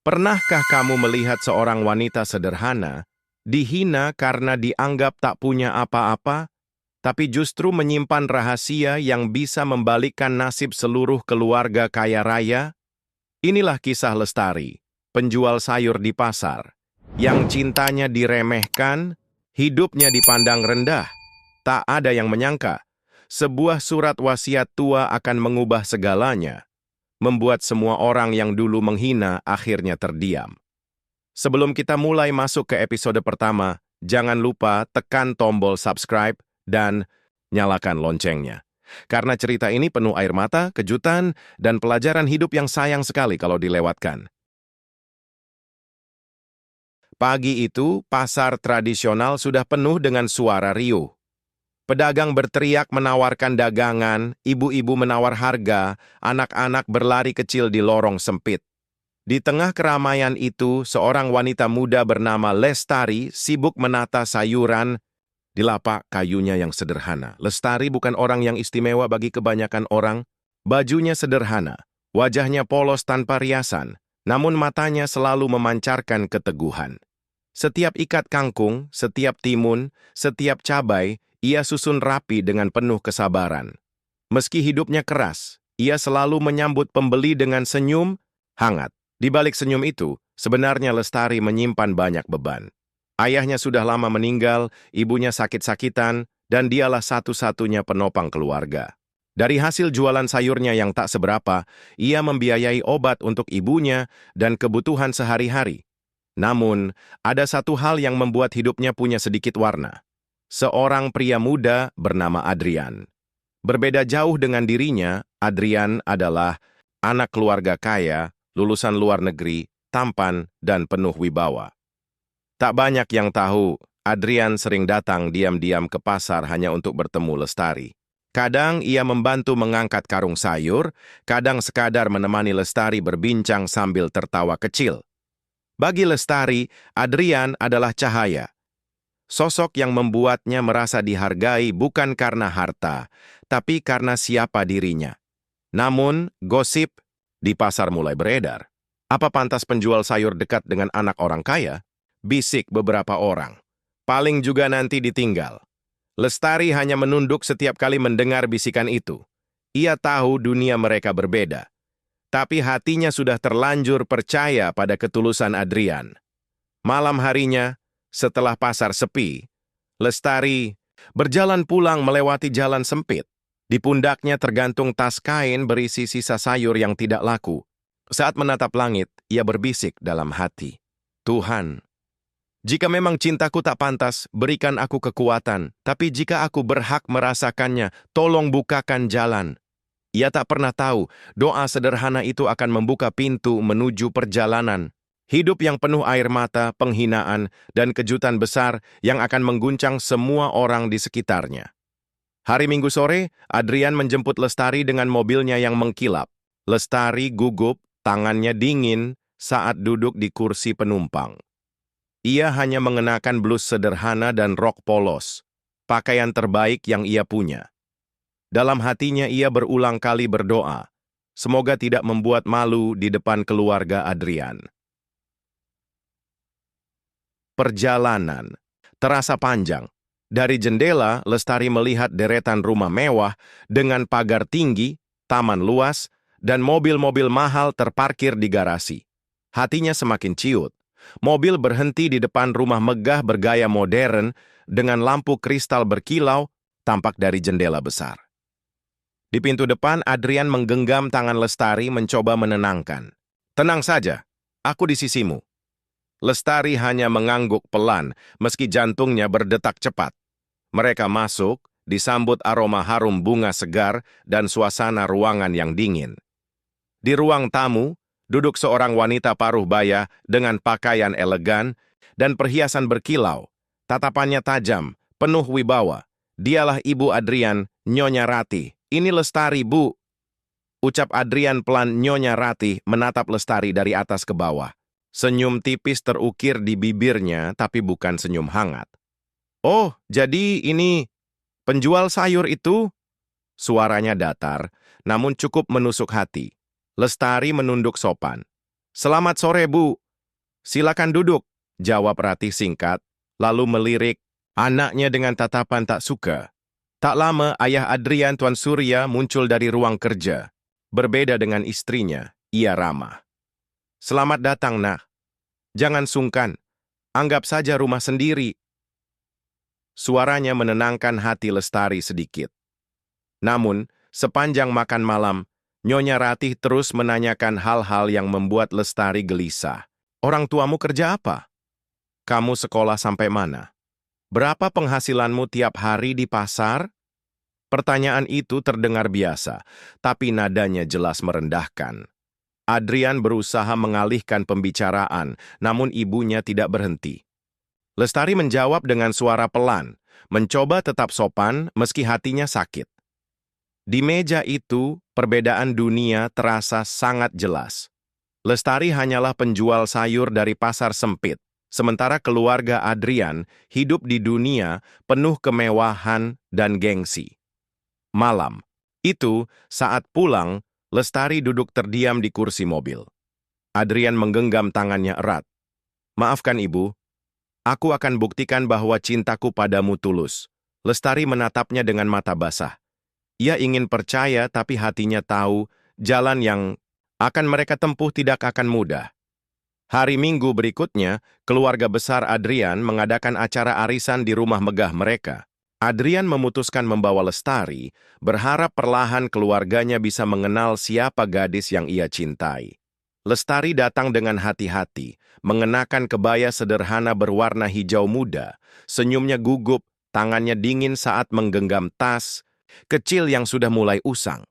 Pernahkah kamu melihat seorang wanita sederhana dihina karena dianggap tak punya apa-apa, tapi justru menyimpan rahasia yang bisa membalikkan nasib seluruh keluarga kaya raya? Inilah kisah Lestari, penjual sayur di pasar, yang cintanya diremehkan, hidupnya dipandang rendah. Tak ada yang menyangka, sebuah surat wasiat tua akan mengubah segalanya, membuat semua orang yang dulu menghina akhirnya terdiam. Sebelum kita mulai masuk ke episode pertama, jangan lupa tekan tombol subscribe dan nyalakan loncengnya. Karena cerita ini penuh air mata, kejutan, dan pelajaran hidup yang sayang sekali kalau dilewatkan. Pagi itu, pasar tradisional sudah penuh dengan suara riuh. Pedagang berteriak menawarkan dagangan, ibu-ibu menawar harga, anak-anak berlari kecil di lorong sempit. Di tengah keramaian itu, seorang wanita muda bernama Lestari sibuk menata sayuran di lapak kayunya yang sederhana. Lestari bukan orang yang istimewa bagi kebanyakan orang. Bajunya sederhana, wajahnya polos tanpa riasan, namun matanya selalu memancarkan keteguhan. Setiap ikat kangkung, setiap timun, setiap cabai, ia susun rapi dengan penuh kesabaran. Meski hidupnya keras, ia selalu menyambut pembeli dengan senyum hangat. Di balik senyum itu, sebenarnya Lestari menyimpan banyak beban. Ayahnya sudah lama meninggal, ibunya sakit-sakitan, dan dialah satu-satunya penopang keluarga. Dari hasil jualan sayurnya yang tak seberapa, ia membiayai obat untuk ibunya dan kebutuhan sehari-hari. Namun, ada satu hal yang membuat hidupnya punya sedikit warna. Seorang pria muda bernama Adrian. Berbeda jauh dengan dirinya, Adrian adalah anak keluarga kaya, lulusan luar negeri, tampan, dan penuh wibawa. Tak banyak yang tahu, Adrian sering datang diam-diam ke pasar hanya untuk bertemu Lestari. Kadang ia membantu mengangkat karung sayur, kadang sekadar menemani Lestari berbincang sambil tertawa kecil. Bagi Lestari, Adrian adalah cahaya. Sosok yang membuatnya merasa dihargai bukan karena harta, tapi karena siapa dirinya. Namun, gosip di pasar mulai beredar. Apa pantas penjual sayur dekat dengan anak orang kaya? Bisik beberapa orang. Paling juga nanti ditinggal. Lestari hanya menunduk setiap kali mendengar bisikan itu. Ia tahu dunia mereka berbeda. Tapi hatinya sudah terlanjur percaya pada ketulusan Adrian. Malam harinya, setelah pasar sepi, Lestari berjalan pulang melewati jalan sempit. Di pundaknya tergantung tas kain berisi sisa sayur yang tidak laku. Saat menatap langit, ia berbisik dalam hati, "Tuhan, jika memang cintaku tak pantas, berikan aku kekuatan. Tapi jika aku berhak merasakannya, tolong bukakan jalan." Ia tak pernah tahu, doa sederhana itu akan membuka pintu menuju perjalanan. Hidup yang penuh air mata, penghinaan, dan kejutan besar yang akan mengguncang semua orang di sekitarnya. Hari Minggu sore, Adrian menjemput Lestari dengan mobilnya yang mengkilap. Lestari gugup, tangannya dingin saat duduk di kursi penumpang. Ia hanya mengenakan blus sederhana dan rok polos, pakaian terbaik yang ia punya. Dalam hatinya ia berulang kali berdoa, semoga tidak membuat malu di depan keluarga Adrian. Perjalanan terasa panjang. Dari jendela, Lestari melihat deretan rumah mewah dengan pagar tinggi, taman luas, dan mobil-mobil mahal terparkir di garasi. Hatinya semakin ciut. Mobil berhenti di depan rumah megah bergaya modern dengan lampu kristal berkilau tampak dari jendela besar. Di pintu depan, Adrian menggenggam tangan Lestari mencoba menenangkan. "Tenang saja, aku di sisimu." Lestari hanya mengangguk pelan meski jantungnya berdetak cepat. Mereka masuk, disambut aroma harum bunga segar dan suasana ruangan yang dingin. Di ruang tamu, duduk seorang wanita paruh baya dengan pakaian elegan dan perhiasan berkilau. Tatapannya tajam, penuh wibawa. Dialah Ibu Adrian, Nyonya Ratih. "Ini Lestari, Bu," ucap Adrian pelan. Nyonya Ratih menatap Lestari dari atas ke bawah. Senyum tipis terukir di bibirnya, tapi bukan senyum hangat. "Oh, jadi ini penjual sayur itu?" Suaranya datar, namun cukup menusuk hati. Lestari menunduk sopan. "Selamat sore, Bu. Silakan duduk," jawab Ratih singkat, lalu melirik anaknya dengan tatapan tak suka. Tak lama, ayah Adrian, Tuan Surya, muncul dari ruang kerja. Berbeda dengan istrinya, ia ramah. "Selamat datang, Nak. Jangan sungkan. Anggap saja rumah sendiri." Suaranya menenangkan hati Lestari sedikit. Namun, sepanjang makan malam, Nyonya Ratih terus menanyakan hal-hal yang membuat Lestari gelisah. "Orang tuamu kerja apa? Kamu sekolah sampai mana? Berapa penghasilanmu tiap hari di pasar?" Pertanyaan itu terdengar biasa, tapi nadanya jelas merendahkan. Adrian berusaha mengalihkan pembicaraan, namun ibunya tidak berhenti. Lestari menjawab dengan suara pelan, mencoba tetap sopan meski hatinya sakit. Di meja itu, perbedaan dunia terasa sangat jelas. Lestari hanyalah penjual sayur dari pasar sempit, sementara keluarga Adrian hidup di dunia penuh kemewahan dan gengsi. Malam itu, saat pulang, Lestari duduk terdiam di kursi mobil. Adrian menggenggam tangannya erat. "Maafkan Ibu, aku akan buktikan bahwa cintaku padamu tulus." Lestari menatapnya dengan mata basah. Ia ingin percaya, tapi hatinya tahu jalan yang akan mereka tempuh tidak akan mudah. Hari Minggu berikutnya, keluarga besar Adrian mengadakan acara arisan di rumah megah mereka. Adrian memutuskan membawa Lestari, berharap perlahan keluarganya bisa mengenal siapa gadis yang ia cintai. Lestari datang dengan hati-hati, mengenakan kebaya sederhana berwarna hijau muda, senyumnya gugup, tangannya dingin saat menggenggam tas kecil yang sudah mulai usang.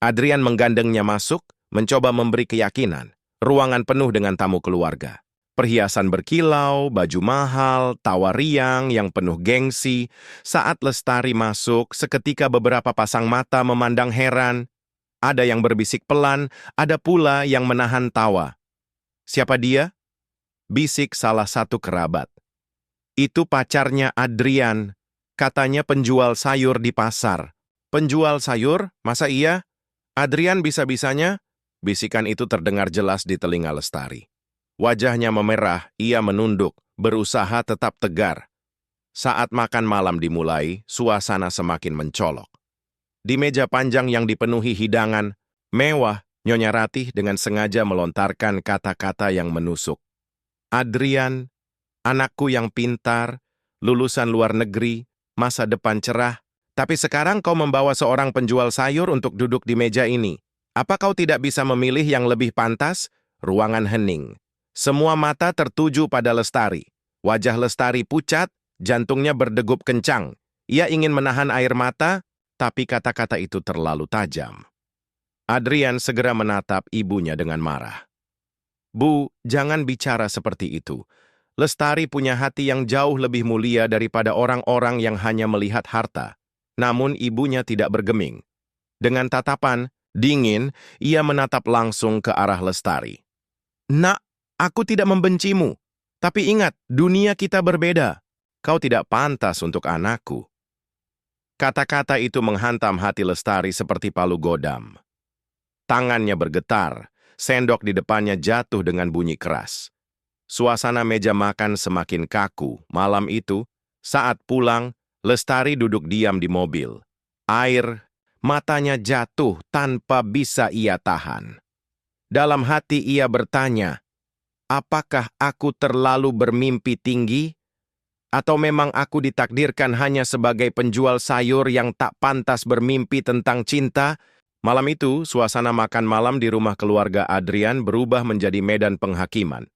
Adrian menggandengnya masuk, mencoba memberi keyakinan. Ruangan penuh dengan tamu keluarga. Perhiasan berkilau, baju mahal, tawa riang yang penuh gengsi. Saat Lestari masuk, seketika beberapa pasang mata memandang heran. Ada yang berbisik pelan, ada pula yang menahan tawa. "Siapa dia?" bisik salah satu kerabat. "Itu pacarnya Adrian, katanya penjual sayur di pasar." "Penjual sayur? Masa iya? Adrian bisa-bisanya?" Bisikan itu terdengar jelas di telinga Lestari. Wajahnya memerah, ia menunduk, berusaha tetap tegar. Saat makan malam dimulai, suasana semakin mencolok. Di meja panjang yang dipenuhi hidangan mewah, Nyonya Ratih dengan sengaja melontarkan kata-kata yang menusuk. "Adrian, anakku yang pintar, lulusan luar negeri, masa depan cerah. Tapi sekarang kau membawa seorang penjual sayur untuk duduk di meja ini. Apa kau tidak bisa memilih yang lebih pantas?" Ruangan hening. Semua mata tertuju pada Lestari. Wajah Lestari pucat, jantungnya berdegup kencang. Ia ingin menahan air mata, tapi kata-kata itu terlalu tajam. Adrian segera menatap ibunya dengan marah. "Bu, jangan bicara seperti itu. Lestari punya hati yang jauh lebih mulia daripada orang-orang yang hanya melihat harta." Namun ibunya tidak bergeming. Dengan tatapan dingin, ia menatap langsung ke arah Lestari. "Nak, aku tidak membencimu. Tapi ingat, dunia kita berbeda. Kau tidak pantas untuk anakku." Kata-kata itu menghantam hati Lestari seperti palu godam. Tangannya bergetar, sendok di depannya jatuh dengan bunyi keras. Suasana meja makan semakin kaku. Malam itu, saat pulang, Lestari duduk diam di mobil. Air matanya jatuh tanpa bisa ia tahan. Dalam hati ia bertanya, apakah aku terlalu bermimpi tinggi? Atau memang aku ditakdirkan hanya sebagai penjual sayur yang tak pantas bermimpi tentang cinta? Malam itu, suasana makan malam di rumah keluarga Adrian berubah menjadi medan penghakiman.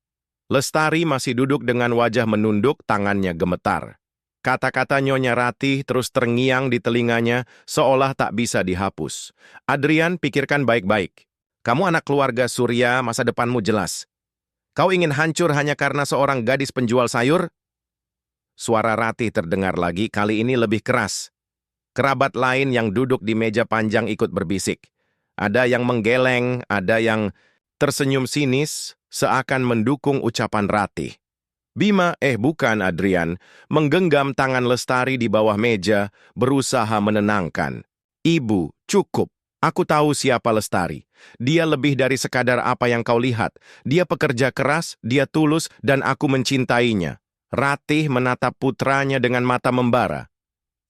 Lestari masih duduk dengan wajah menunduk, tangannya gemetar. Kata-kata Nyonya Ratih terus terngiang di telinganya, seolah tak bisa dihapus. "Adrian, pikirkan baik-baik. Kamu anak keluarga Surya, masa depanmu jelas. Kau ingin hancur hanya karena seorang gadis penjual sayur?" Suara Ratih terdengar lagi, kali ini lebih keras. Kerabat lain yang duduk di meja panjang ikut berbisik. Ada yang menggeleng, ada yang tersenyum sinis, seakan mendukung ucapan Ratih. Bima, bukan Adrian, menggenggam tangan Lestari di bawah meja, berusaha menenangkan. "Ibu, cukup. Aku tahu siapa Lestari. Dia lebih dari sekadar apa yang kau lihat. Dia pekerja keras, dia tulus, dan aku mencintainya. Ratih menatap putranya dengan mata membara.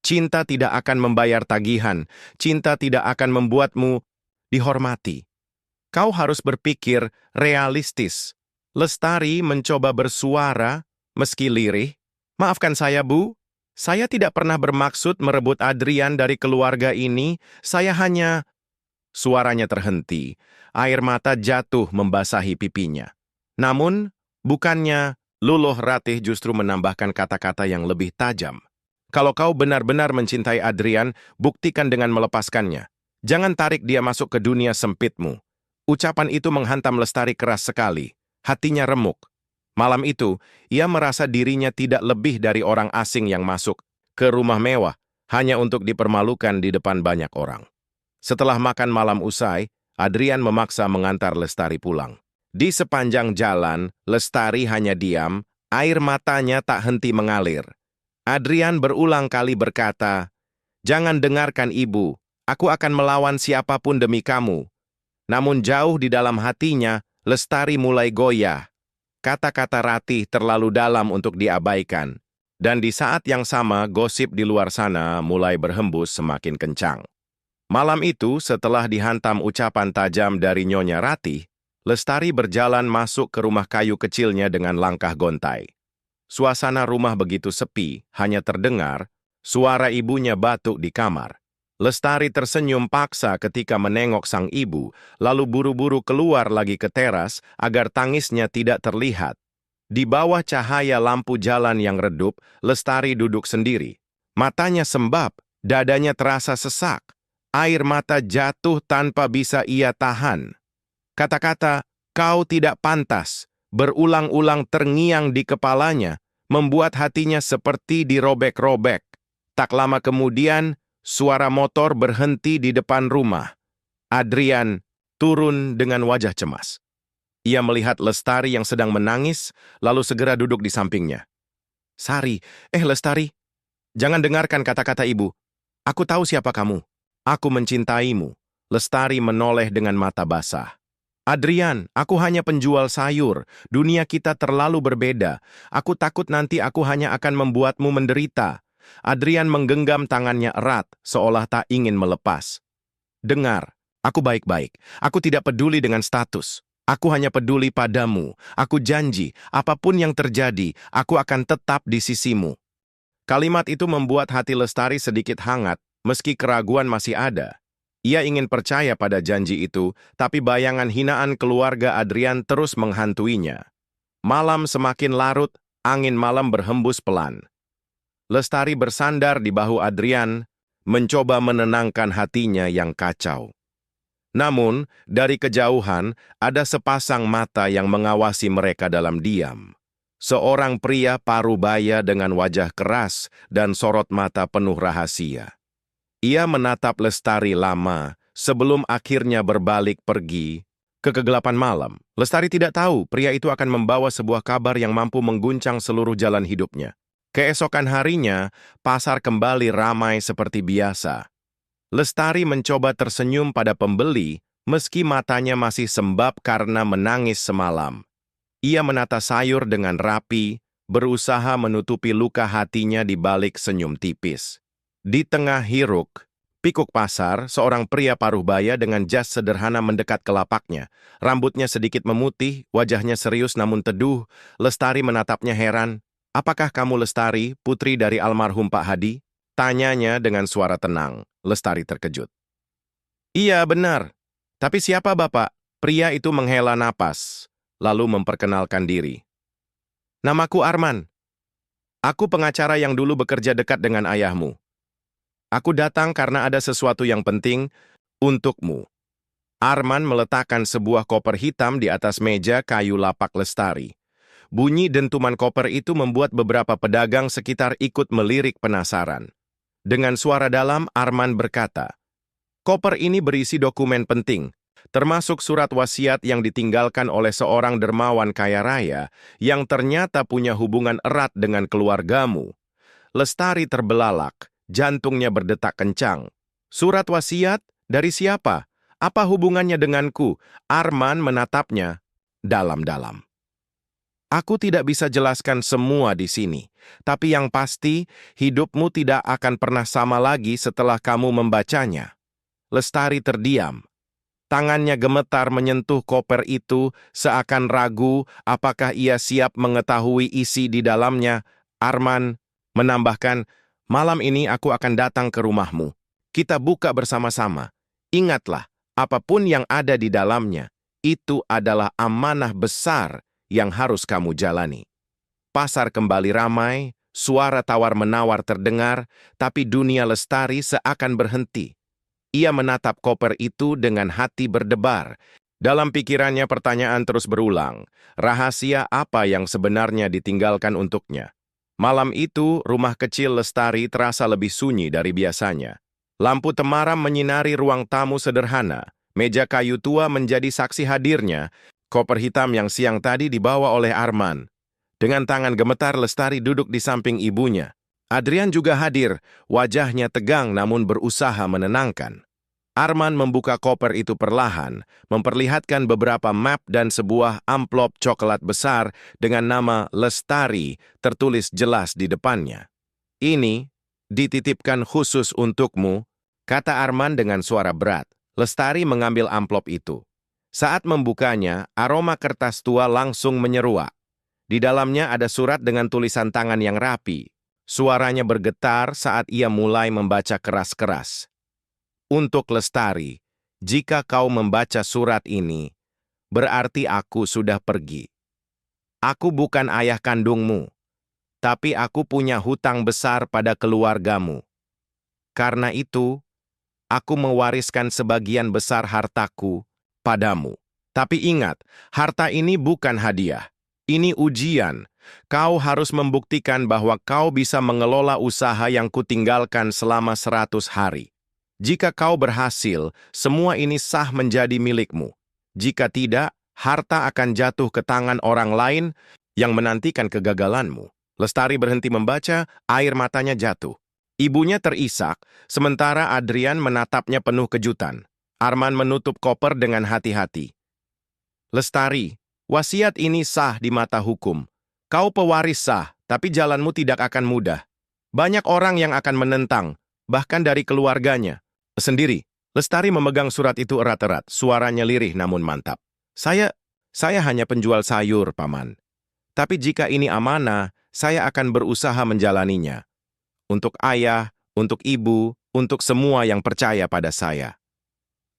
Cinta tidak akan membayar tagihan. Cinta tidak akan membuatmu dihormati. Kau harus berpikir realistis. Lestari mencoba bersuara, meski lirih. Maafkan saya, Bu. Saya tidak pernah bermaksud merebut Adrian dari keluarga ini. Saya hanya... Suaranya terhenti. Air mata jatuh membasahi pipinya. Namun, bukannya Luluh Ratih justru menambahkan kata-kata yang lebih tajam. Kalau kau benar-benar mencintai Adrian, buktikan dengan melepaskannya. Jangan tarik dia masuk ke dunia sempitmu. Ucapan itu menghantam Lestari keras sekali. Hatinya remuk. Malam itu, ia merasa dirinya tidak lebih dari orang asing yang masuk ke rumah mewah hanya untuk dipermalukan di depan banyak orang. Setelah makan malam usai, Adrian memaksa mengantar Lestari pulang. Di sepanjang jalan, Lestari hanya diam, air matanya tak henti mengalir. Adrian berulang kali berkata, "Jangan dengarkan ibu, aku akan melawan siapapun demi kamu." Namun jauh di dalam hatinya, Lestari mulai goyah. Kata-kata Ratih terlalu dalam untuk diabaikan. Dan di saat yang sama, gosip di luar sana mulai berhembus semakin kencang. Malam itu, setelah dihantam ucapan tajam dari Nyonya Ratih, Lestari berjalan masuk ke rumah kayu kecilnya dengan langkah gontai. Suasana rumah begitu sepi, hanya terdengar suara ibunya batuk di kamar. Lestari tersenyum paksa ketika menengok sang ibu, lalu buru-buru keluar lagi ke teras agar tangisnya tidak terlihat. Di bawah cahaya lampu jalan yang redup, Lestari duduk sendiri. Matanya sembab, dadanya terasa sesak. Air mata jatuh tanpa bisa ia tahan. Kata-kata, "Kau tidak pantas," berulang-ulang terngiang di kepalanya, membuat hatinya seperti dirobek-robek. Tak lama kemudian, suara motor berhenti di depan rumah. Adrian turun dengan wajah cemas. Ia melihat Lestari yang sedang menangis, lalu segera duduk di sampingnya. "Sari, Lestari, jangan dengarkan kata-kata ibu. Aku tahu siapa kamu. Aku mencintaimu." Lestari menoleh dengan mata basah. "Adrian, aku hanya penjual sayur. Dunia kita terlalu berbeda. Aku takut nanti aku hanya akan membuatmu menderita." Adrian menggenggam tangannya erat, seolah tak ingin melepas. "Dengar, aku baik-baik. Aku tidak peduli dengan status. Aku hanya peduli padamu. Aku janji, apapun yang terjadi, aku akan tetap di sisimu." Kalimat itu membuat hati Lestari sedikit hangat, meski keraguan masih ada. Ia ingin percaya pada janji itu, tapi bayangan hinaan keluarga Adrian terus menghantuinya. Malam semakin larut, angin malam berhembus pelan. Lestari bersandar di bahu Adrian, mencoba menenangkan hatinya yang kacau. Namun, dari kejauhan, ada sepasang mata yang mengawasi mereka dalam diam. Seorang pria parubaya dengan wajah keras dan sorot mata penuh rahasia. Ia menatap Lestari lama sebelum akhirnya berbalik pergi ke kegelapan malam. Lestari tidak tahu pria itu akan membawa sebuah kabar yang mampu mengguncang seluruh jalan hidupnya. Keesokan harinya, pasar kembali ramai seperti biasa. Lestari mencoba tersenyum pada pembeli, meski matanya masih sembab karena menangis semalam. Ia menata sayur dengan rapi, berusaha menutupi luka hatinya di balik senyum tipis. Di tengah hiruk, pikuk pasar, seorang pria parubaya dengan jas sederhana mendekat ke lapaknya. Rambutnya sedikit memutih, wajahnya serius namun teduh. Lestari menatapnya heran. "Apakah kamu Lestari, putri dari almarhum Pak Hadi?" Tanyanya dengan suara tenang. Lestari terkejut. "Iya, benar. Tapi siapa Bapak?" Pria itu menghela napas, lalu memperkenalkan diri. "Namaku Arman. Aku pengacara yang dulu bekerja dekat dengan ayahmu. Aku datang karena ada sesuatu yang penting untukmu." Arman meletakkan sebuah koper hitam di atas meja kayu lapak Lestari. Bunyi dentuman koper itu membuat beberapa pedagang sekitar ikut melirik penasaran. Dengan suara dalam, Arman berkata, "Koper ini berisi dokumen penting, termasuk surat wasiat yang ditinggalkan oleh seorang dermawan kaya raya yang ternyata punya hubungan erat dengan keluargamu." Lestari terbelalak. Jantungnya berdetak kencang. "Surat wasiat? Dari siapa? Apa hubungannya denganku? Arman menatapnya dalam-dalam. Aku tidak bisa jelaskan semua di sini, tapi yang pasti, hidupmu tidak akan pernah sama lagi setelah kamu membacanya. Lestari terdiam. Tangannya gemetar menyentuh koper itu, seakan ragu apakah ia siap mengetahui isi di dalamnya. Arman menambahkan, malam ini aku akan datang ke rumahmu. Kita buka bersama-sama. Ingatlah, apapun yang ada di dalamnya, itu adalah amanah besar yang harus kamu jalani. Pasar kembali ramai, suara tawar-menawar terdengar, tapi dunia Lestari seakan berhenti. Ia menatap koper itu dengan hati berdebar. Dalam pikirannya pertanyaan terus berulang. Rahasia apa yang sebenarnya ditinggalkan untuknya? Malam itu, rumah kecil Lestari terasa lebih sunyi dari biasanya. Lampu temaram menyinari ruang tamu sederhana. Meja kayu tua menjadi saksi hadirnya. Koper hitam yang siang tadi dibawa oleh Arman. Dengan tangan gemetar, Lestari duduk di samping ibunya. Adrian juga hadir, wajahnya tegang namun berusaha menenangkan. Arman membuka koper itu perlahan, memperlihatkan beberapa map dan sebuah amplop coklat besar dengan nama Lestari tertulis jelas di depannya. Ini dititipkan khusus untukmu, kata Arman dengan suara berat. Lestari mengambil amplop itu. Saat membukanya, aroma kertas tua langsung menyeruak. Di dalamnya ada surat dengan tulisan tangan yang rapi. Suaranya bergetar saat ia mulai membaca keras-keras. Untuk Lestari, jika kau membaca surat ini, berarti aku sudah pergi. Aku bukan ayah kandungmu, tapi aku punya hutang besar pada keluargamu. Karena itu, aku mewariskan sebagian besar hartaku padamu. Tapi ingat, harta ini bukan hadiah. Ini ujian. Kau harus membuktikan bahwa kau bisa mengelola usaha yang kutinggalkan selama 100 hari. Jika kau berhasil, semua ini sah menjadi milikmu. Jika tidak, harta akan jatuh ke tangan orang lain yang menantikan kegagalanmu. Lestari berhenti membaca, air matanya jatuh. Ibunya terisak, sementara Adrian menatapnya penuh kejutan. Arman menutup koper dengan hati-hati. Lestari, wasiat ini sah di mata hukum. Kau pewaris sah, tapi jalanmu tidak akan mudah. Banyak orang yang akan menentang, bahkan dari keluarganya. Sendiri, Lestari memegang surat itu erat-erat, suaranya lirih namun mantap. Saya hanya penjual sayur, Paman. Tapi jika ini amanah, saya akan berusaha menjalaninya. Untuk ayah, untuk ibu, untuk semua yang percaya pada saya.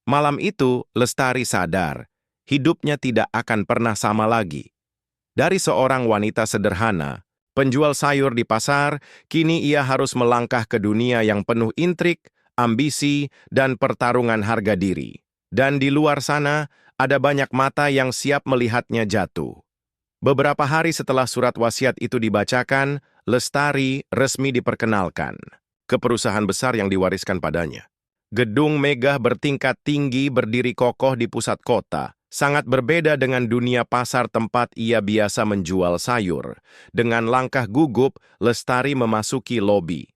Malam itu, Lestari sadar, hidupnya tidak akan pernah sama lagi. Dari seorang wanita sederhana, penjual sayur di pasar, kini ia harus melangkah ke dunia yang penuh intrik, ambisi, dan pertarungan harga diri. Dan di luar sana, ada banyak mata yang siap melihatnya jatuh. Beberapa hari setelah surat wasiat itu dibacakan, Lestari resmi diperkenalkan ke perusahaan besar yang diwariskan padanya. Gedung megah bertingkat tinggi berdiri kokoh di pusat kota, sangat berbeda dengan dunia pasar tempat ia biasa menjual sayur. Dengan langkah gugup, Lestari memasuki lobi.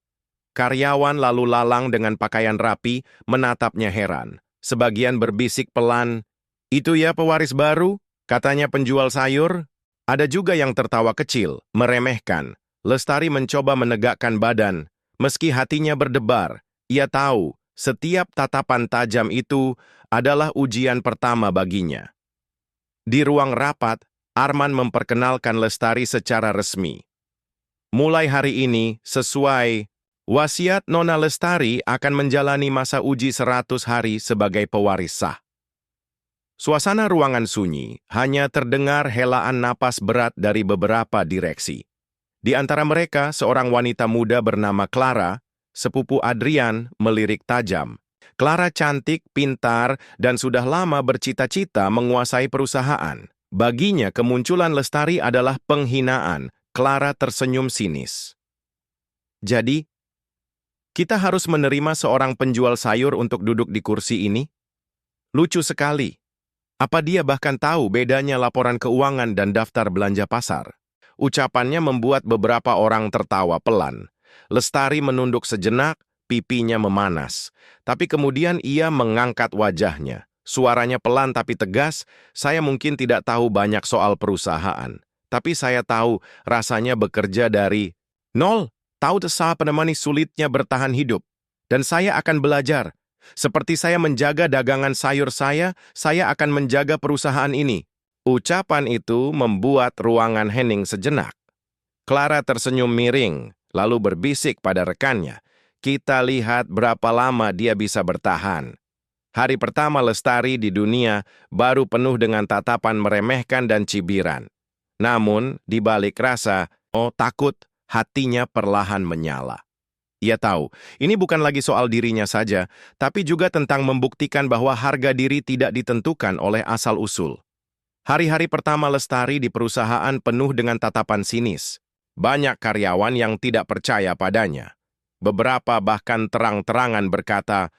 Karyawan lalu lalang dengan pakaian rapi, menatapnya heran. Sebagian berbisik pelan, "Itu ya pewaris baru?" katanya penjual sayur. Ada juga yang tertawa kecil, meremehkan. Lestari mencoba menegakkan badan. Meski hatinya berdebar, ia tahu setiap tatapan tajam itu adalah ujian pertama baginya. Di ruang rapat, Arman memperkenalkan Lestari secara resmi. Mulai hari ini, sesuai wasiat Nona Lestari akan menjalani masa uji 100 hari sebagai pewaris sah. Suasana ruangan sunyi, hanya terdengar helaan napas berat dari beberapa direksi. Di antara mereka, seorang wanita muda bernama Clara, sepupu Adrian, melirik tajam. Clara cantik, pintar, dan sudah lama bercita-cita menguasai perusahaan. Baginya, kemunculan Lestari adalah penghinaan. Clara tersenyum sinis. Jadi, kita harus menerima seorang penjual sayur untuk duduk di kursi ini? Lucu sekali. Apa dia bahkan tahu bedanya laporan keuangan dan daftar belanja pasar? Ucapannya membuat beberapa orang tertawa pelan. Lestari menunduk sejenak, pipinya memanas. Tapi kemudian ia mengangkat wajahnya. Suaranya pelan tapi tegas, saya mungkin tidak tahu banyak soal perusahaan. Tapi saya tahu rasanya bekerja dari nol. Tahu desah penemani sulitnya bertahan hidup. Dan saya akan belajar. Seperti saya menjaga dagangan sayur saya akan menjaga perusahaan ini. Ucapan itu membuat ruangan hening sejenak. Clara tersenyum miring, lalu berbisik pada rekannya. Kita lihat berapa lama dia bisa bertahan. Hari pertama Lestari di dunia baru penuh dengan tatapan meremehkan dan cibiran. Namun, di balik rasa, takut, hatinya perlahan menyala. Ia tahu, ini bukan lagi soal dirinya saja, tapi juga tentang membuktikan bahwa harga diri tidak ditentukan oleh asal-usul. Hari-hari pertama Lestari di perusahaan penuh dengan tatapan sinis. Banyak karyawan yang tidak percaya padanya. Beberapa bahkan terang-terangan berkata,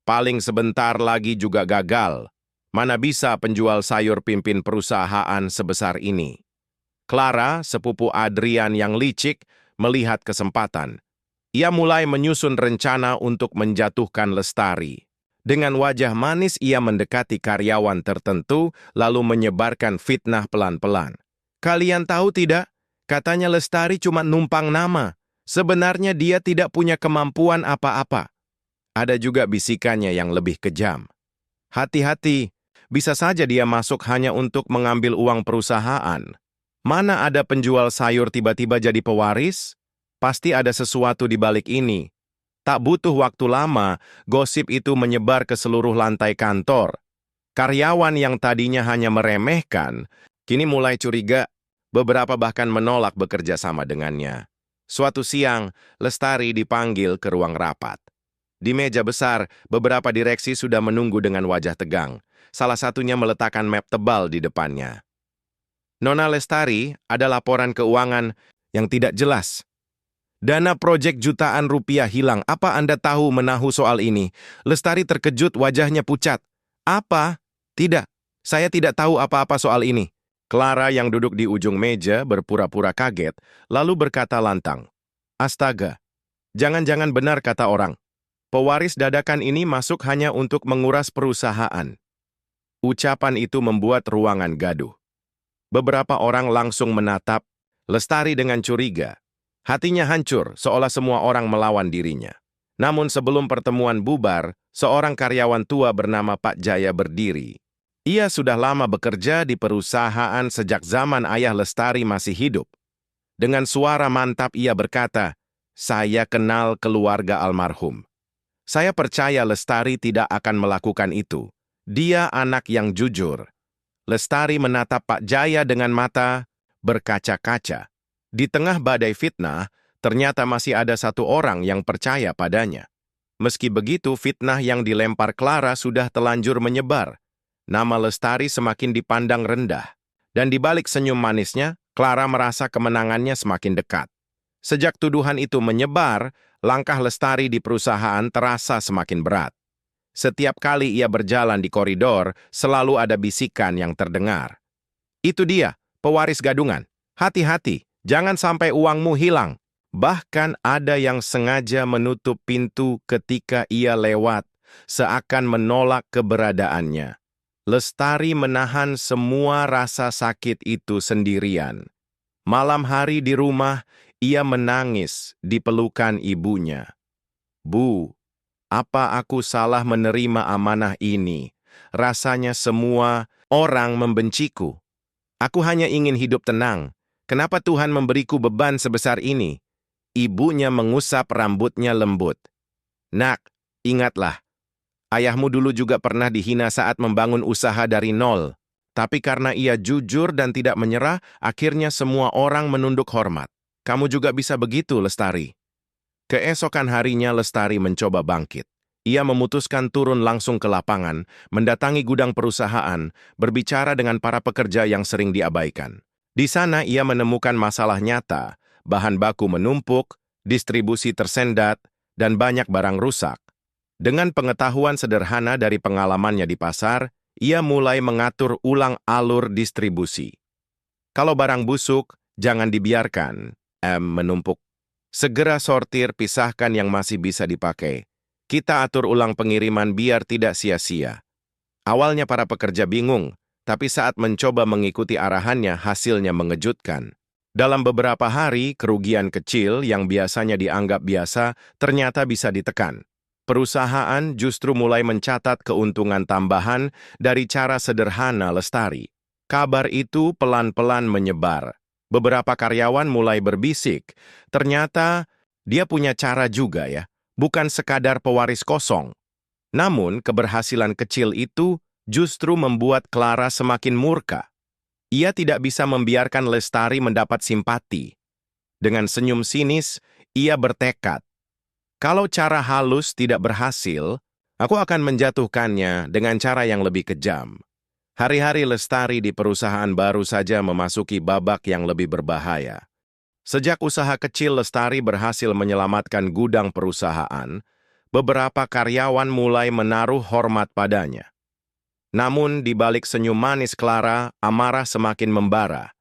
paling sebentar lagi juga gagal. Mana bisa penjual sayur pimpin perusahaan sebesar ini? Clara, sepupu Adrian yang licik, melihat kesempatan. Ia mulai menyusun rencana untuk menjatuhkan Lestari. Dengan wajah manis ia mendekati karyawan tertentu, lalu menyebarkan fitnah pelan-pelan. Kalian tahu tidak? Katanya Lestari cuma numpang nama. Sebenarnya dia tidak punya kemampuan apa-apa. Ada juga bisikannya yang lebih kejam. Hati-hati, bisa saja dia masuk hanya untuk mengambil uang perusahaan. Mana ada penjual sayur tiba-tiba jadi pewaris? Pasti ada sesuatu di balik ini. Tak butuh waktu lama, gosip itu menyebar ke seluruh lantai kantor. Karyawan yang tadinya hanya meremehkan, kini mulai curiga, beberapa bahkan menolak bekerja sama dengannya. Suatu siang, Lestari dipanggil ke ruang rapat. Di meja besar, beberapa direksi sudah menunggu dengan wajah tegang. Salah satunya meletakkan map tebal di depannya. Nona Lestari, ada laporan keuangan yang tidak jelas. Dana proyek jutaan rupiah hilang. Apa Anda tahu menahu soal ini? Lestari terkejut, wajahnya pucat. Apa? Tidak. Saya tidak tahu apa-apa soal ini. Clara yang duduk di ujung meja berpura-pura kaget, lalu berkata lantang. Astaga, jangan-jangan benar kata orang. Pewaris dadakan ini masuk hanya untuk menguras perusahaan. Ucapan itu membuat ruangan gaduh. Beberapa orang langsung menatap Lestari dengan curiga. Hatinya hancur, seolah semua orang melawan dirinya. Namun sebelum pertemuan bubar, seorang karyawan tua bernama Pak Jaya berdiri. Ia sudah lama bekerja di perusahaan sejak zaman ayah Lestari masih hidup. Dengan suara mantap ia berkata, saya kenal keluarga almarhum. Saya percaya Lestari tidak akan melakukan itu. Dia anak yang jujur. Lestari menatap Pak Jaya dengan mata berkaca-kaca. Di tengah badai fitnah, ternyata masih ada satu orang yang percaya padanya. Meski begitu, fitnah yang dilempar Clara sudah telanjur menyebar. Nama Lestari semakin dipandang rendah. Dan di balik senyum manisnya, Clara merasa kemenangannya semakin dekat. Sejak tuduhan itu menyebar, langkah Lestari di perusahaan terasa semakin berat. Setiap kali ia berjalan di koridor, selalu ada bisikan yang terdengar. Itu dia, pewaris gadungan. Hati-hati. Jangan sampai uangmu hilang. Bahkan ada yang sengaja menutup pintu ketika ia lewat, seakan menolak keberadaannya. Lestari menahan semua rasa sakit itu sendirian. Malam hari di rumah, ia menangis di pelukan ibunya. Bu, apa aku salah menerima amanah ini? Rasanya semua orang membenciku. Aku hanya ingin hidup tenang. Kenapa Tuhan memberiku beban sebesar ini? Ibunya mengusap rambutnya lembut. Nak, ingatlah, ayahmu dulu juga pernah dihina saat membangun usaha dari nol. Tapi karena ia jujur dan tidak menyerah, akhirnya semua orang menunduk hormat. Kamu juga bisa begitu, Lestari. Keesokan harinya Lestari mencoba bangkit. Ia memutuskan turun langsung ke lapangan, mendatangi gudang perusahaan, berbicara dengan para pekerja yang sering diabaikan. Di sana ia menemukan masalah nyata, bahan baku menumpuk, distribusi tersendat, dan banyak barang rusak. Dengan pengetahuan sederhana dari pengalamannya di pasar, ia mulai mengatur ulang alur distribusi. Kalau barang busuk, jangan dibiarkan, menumpuk. Segera sortir, pisahkan yang masih bisa dipakai. Kita atur ulang pengiriman biar tidak sia-sia. Awalnya para pekerja bingung, tapi saat mencoba mengikuti arahannya, hasilnya mengejutkan. Dalam beberapa hari, kerugian kecil yang biasanya dianggap biasa ternyata bisa ditekan. Perusahaan justru mulai mencatat keuntungan tambahan dari cara sederhana Lestari. Kabar itu pelan-pelan menyebar. Beberapa karyawan mulai berbisik, ternyata dia punya cara juga ya, bukan sekadar pewaris kosong. Namun, keberhasilan kecil itu justru membuat Clara semakin murka. Ia tidak bisa membiarkan Lestari mendapat simpati. Dengan senyum sinis, ia bertekad, kalau cara halus tidak berhasil, aku akan menjatuhkannya dengan cara yang lebih kejam. Hari-hari Lestari di perusahaan baru saja memasuki babak yang lebih berbahaya. Sejak usaha kecil Lestari berhasil menyelamatkan gudang perusahaan, beberapa karyawan mulai menaruh hormat padanya. Namun, di balik senyum manis Clara, amarah semakin membara.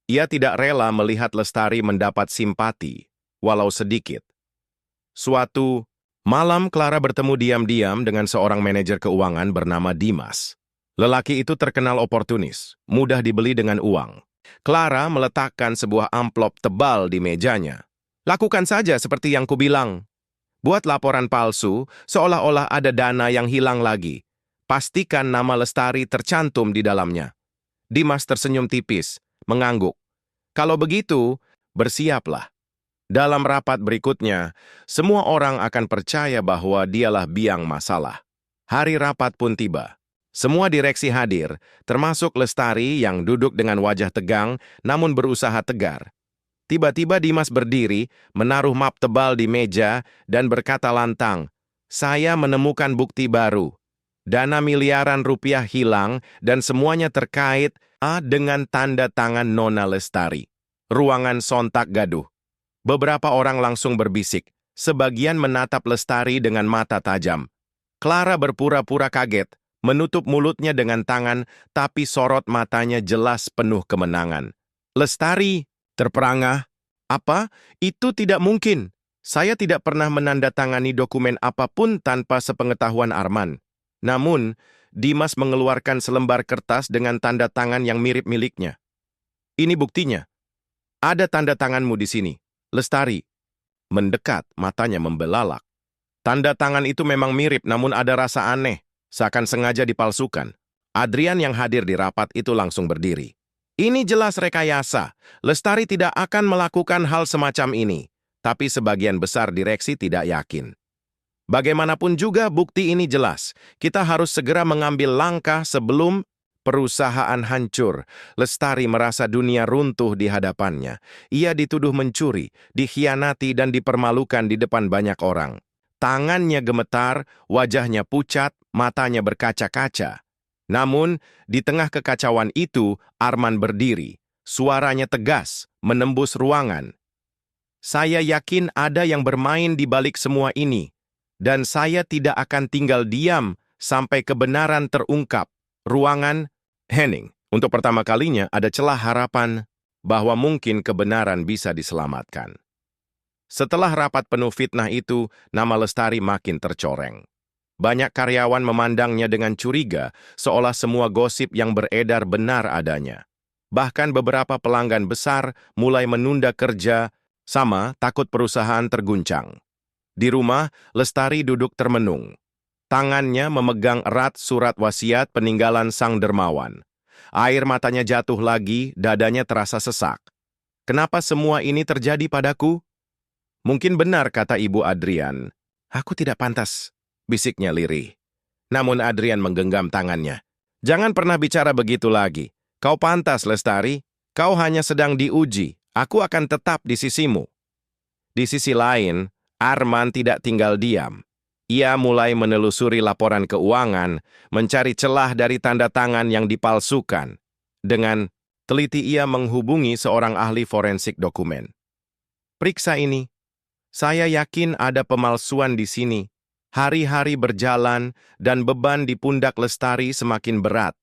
Ia tidak rela melihat Lestari mendapat simpati, walau sedikit. Suatu malam, Clara bertemu diam-diam dengan seorang manajer keuangan bernama Dimas. Lelaki itu terkenal oportunis, mudah dibeli dengan uang. Clara meletakkan sebuah amplop tebal di mejanya. Lakukan saja seperti yang kubilang. Buat laporan palsu, seolah-olah ada dana yang hilang lagi. Pastikan nama Lestari tercantum di dalamnya. Dimas tersenyum tipis, mengangguk. Kalau begitu, bersiaplah. Dalam rapat berikutnya, semua orang akan percaya bahwa dialah biang masalah. Hari rapat pun tiba. Semua direksi hadir, termasuk Lestari yang duduk dengan wajah tegang namun berusaha tegar. Tiba-tiba Dimas berdiri, menaruh map tebal di meja, dan berkata lantang, "Saya menemukan bukti baru. Dana miliaran rupiah hilang dan semuanya terkait dengan tanda tangan Nona Lestari." Ruangan sontak gaduh. Beberapa orang langsung berbisik, sebagian menatap Lestari dengan mata tajam. Clara berpura-pura kaget, menutup mulutnya dengan tangan, tapi sorot matanya jelas penuh kemenangan. "Lestari!" terperangah. "Apa? Itu tidak mungkin. Saya tidak pernah menandatangani dokumen apapun tanpa sepengetahuan Arman." Namun, Dimas mengeluarkan selembar kertas dengan tanda tangan yang mirip miliknya. "Ini buktinya. Ada tanda tanganmu di sini." Lestari mendekat, matanya membelalak. Tanda tangan itu memang mirip, namun ada rasa aneh, seakan sengaja dipalsukan. Adrian yang hadir di rapat itu langsung berdiri. "Ini jelas rekayasa. Lestari tidak akan melakukan hal semacam ini." Tapi sebagian besar direksi tidak yakin. Bagaimanapun juga bukti ini jelas. Kita harus segera mengambil langkah sebelum perusahaan hancur. Lestari merasa dunia runtuh di hadapannya. Ia dituduh mencuri, dikhianati dan dipermalukan di depan banyak orang. Tangannya gemetar, wajahnya pucat, matanya berkaca-kaca. Namun, di tengah kekacauan itu, Arman berdiri. Suaranya tegas, menembus ruangan. "Saya yakin ada yang bermain di balik semua ini. Dan saya tidak akan tinggal diam sampai kebenaran terungkap." Ruangan hening. Untuk pertama kalinya ada celah harapan bahwa mungkin kebenaran bisa diselamatkan. Setelah rapat penuh fitnah itu, nama Lestari makin tercoreng. Banyak karyawan memandangnya dengan curiga, seolah semua gosip yang beredar benar adanya. Bahkan beberapa pelanggan besar mulai menunda kerja, takut perusahaan terguncang. Di rumah, Lestari duduk termenung. Tangannya memegang erat surat wasiat peninggalan sang dermawan. Air matanya jatuh lagi, dadanya terasa sesak. "Kenapa semua ini terjadi padaku?" "Mungkin benar," kata Ibu Adrian. "Aku tidak pantas," bisiknya lirih. Namun Adrian menggenggam tangannya. "Jangan pernah bicara begitu lagi. Kau pantas, Lestari. Kau hanya sedang diuji. Aku akan tetap di sisimu." Di sisi lain, Arman tidak tinggal diam. Ia mulai menelusuri laporan keuangan, mencari celah dari tanda tangan yang dipalsukan. Dengan teliti ia menghubungi seorang ahli forensik dokumen. "Periksa ini. Saya yakin ada pemalsuan di sini." Hari-hari berjalan dan beban di pundak Lestari semakin berat.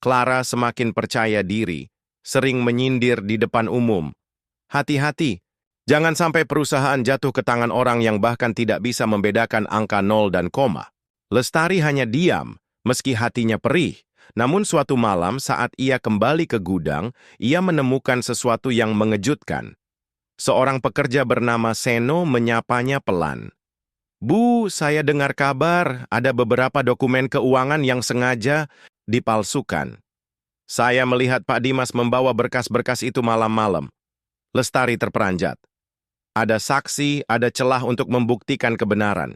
Clara semakin percaya diri, sering menyindir di depan umum. "Hati-hati, Jangan sampai perusahaan jatuh ke tangan orang yang bahkan tidak bisa membedakan angka nol dan koma. Lestari hanya diam, meski hatinya perih. Namun suatu malam saat ia kembali ke gudang, ia menemukan sesuatu yang mengejutkan. Seorang pekerja bernama Seno menyapanya pelan. Bu, saya dengar kabar ada beberapa dokumen keuangan yang sengaja dipalsukan. Saya melihat Pak Dimas membawa berkas-berkas itu malam-malam. Lestari terperanjat. Ada saksi, ada celah untuk membuktikan kebenaran.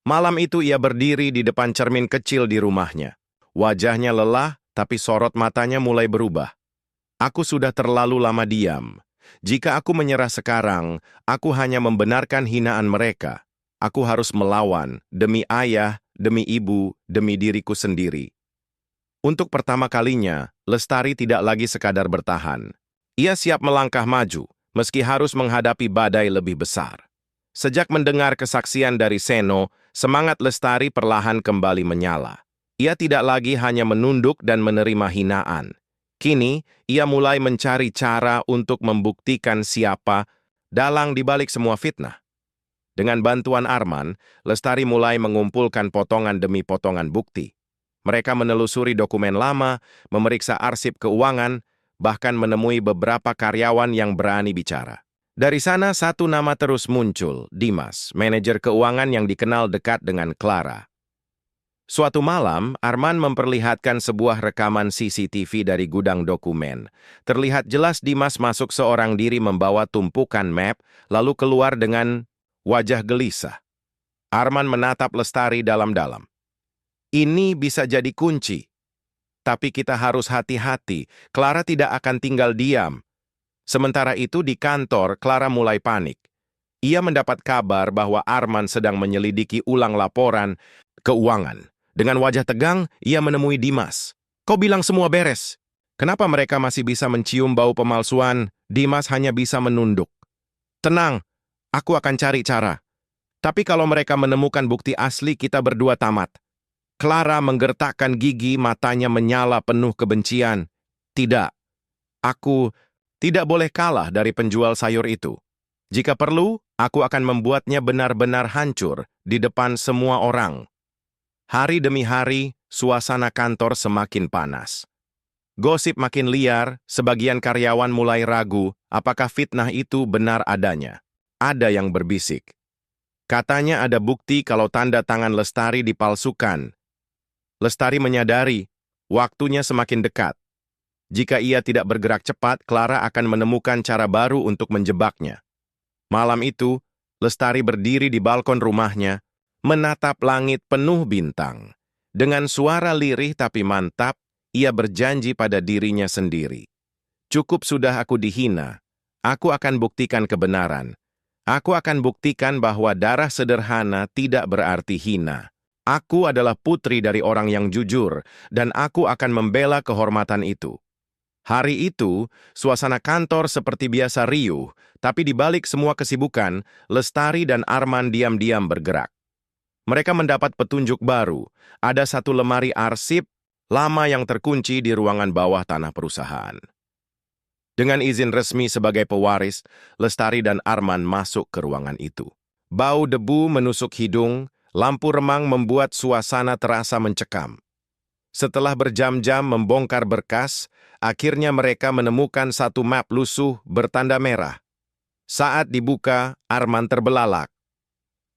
Malam itu ia berdiri di depan cermin kecil di rumahnya. Wajahnya lelah, tapi sorot matanya mulai berubah. Aku sudah terlalu lama diam. Jika aku menyerah sekarang, aku hanya membenarkan hinaan mereka. Aku harus melawan, demi ayah, demi ibu, demi diriku sendiri. Untuk pertama kalinya, Lestari tidak lagi sekadar bertahan. Ia siap melangkah maju, meski harus menghadapi badai lebih besar. Sejak mendengar kesaksian dari Seno, semangat Lestari perlahan kembali menyala. Ia tidak lagi hanya menunduk dan menerima hinaan. Kini, ia mulai mencari cara untuk membuktikan siapa dalang di balik semua fitnah. Dengan bantuan Arman, Lestari mulai mengumpulkan potongan demi potongan bukti. Mereka menelusuri dokumen lama, memeriksa arsip keuangan, bahkan menemui beberapa karyawan yang berani bicara. Dari sana satu nama terus muncul, Dimas, manajer keuangan yang dikenal dekat dengan Clara. Suatu malam, Arman memperlihatkan sebuah rekaman CCTV dari gudang dokumen. Terlihat jelas Dimas masuk seorang diri membawa tumpukan map, lalu keluar dengan wajah gelisah. Arman menatap Lestari dalam-dalam. Ini bisa jadi kunci. Tapi kita harus hati-hati, Clara tidak akan tinggal diam. Sementara itu di kantor, Clara mulai panik. Ia mendapat kabar bahwa Arman sedang menyelidiki ulang laporan keuangan. Dengan wajah tegang, ia menemui Dimas. Kau bilang semua beres. Kenapa mereka masih bisa mencium bau pemalsuan? Dimas hanya bisa menunduk. Tenang, aku akan cari cara. Tapi kalau mereka menemukan bukti asli, kita berdua tamat. Clara menggertakkan gigi, matanya menyala penuh kebencian. Tidak, aku tidak boleh kalah dari penjual sayur itu. Jika perlu, aku akan membuatnya benar-benar hancur di depan semua orang. Hari demi hari, suasana kantor semakin panas. Gosip makin liar, sebagian karyawan mulai ragu apakah fitnah itu benar adanya. Ada yang berbisik. Katanya ada bukti kalau tanda tangan Lestari dipalsukan. Lestari menyadari, waktunya semakin dekat. Jika ia tidak bergerak cepat, Clara akan menemukan cara baru untuk menjebaknya. Malam itu, Lestari berdiri di balkon rumahnya, menatap langit penuh bintang. Dengan suara lirih tapi mantap, ia berjanji pada dirinya sendiri. Cukup sudah aku dihina, aku akan buktikan kebenaran. Aku akan buktikan bahwa darah sederhana tidak berarti hina. Aku adalah putri dari orang yang jujur, dan aku akan membela kehormatan itu. Hari itu, suasana kantor seperti biasa riuh, tapi di balik semua kesibukan, Lestari dan Arman diam-diam bergerak. Mereka mendapat petunjuk baru. Ada satu lemari arsip lama yang terkunci di ruangan bawah tanah perusahaan. Dengan izin resmi sebagai pewaris, Lestari dan Arman masuk ke ruangan itu. Bau debu menusuk hidung, lampu remang membuat suasana terasa mencekam. Setelah berjam-jam membongkar berkas, akhirnya mereka menemukan satu map lusuh bertanda merah. Saat dibuka, Arman terbelalak.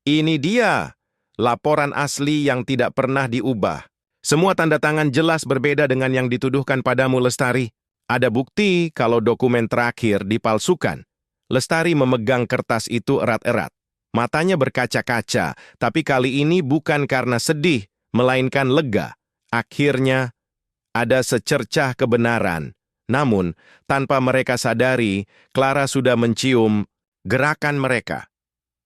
Ini dia, laporan asli yang tidak pernah diubah. Semua tanda tangan jelas berbeda dengan yang dituduhkan padamu, Lestari. Ada bukti kalau dokumen terakhir dipalsukan. Lestari memegang kertas itu erat-erat. Matanya berkaca-kaca, tapi kali ini bukan karena sedih, melainkan lega. Akhirnya, ada secercah kebenaran. Namun, tanpa mereka sadari, Clara sudah mencium gerakan mereka.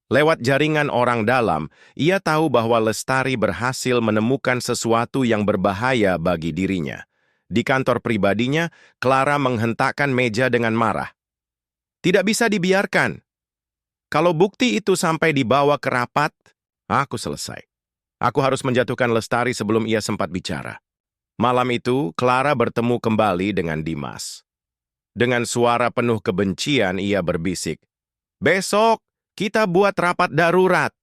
Lewat jaringan orang dalam, ia tahu bahwa Lestari berhasil menemukan sesuatu yang berbahaya bagi dirinya. Di kantor pribadinya, Clara menghentakkan meja dengan marah. Tidak bisa dibiarkan. Kalau bukti itu sampai dibawa ke rapat, aku selesai. Aku harus menjatuhkan Lestari sebelum ia sempat bicara. Malam itu, Clara bertemu kembali dengan Dimas. Dengan suara penuh kebencian, ia berbisik. Besok, kita buat rapat darurat.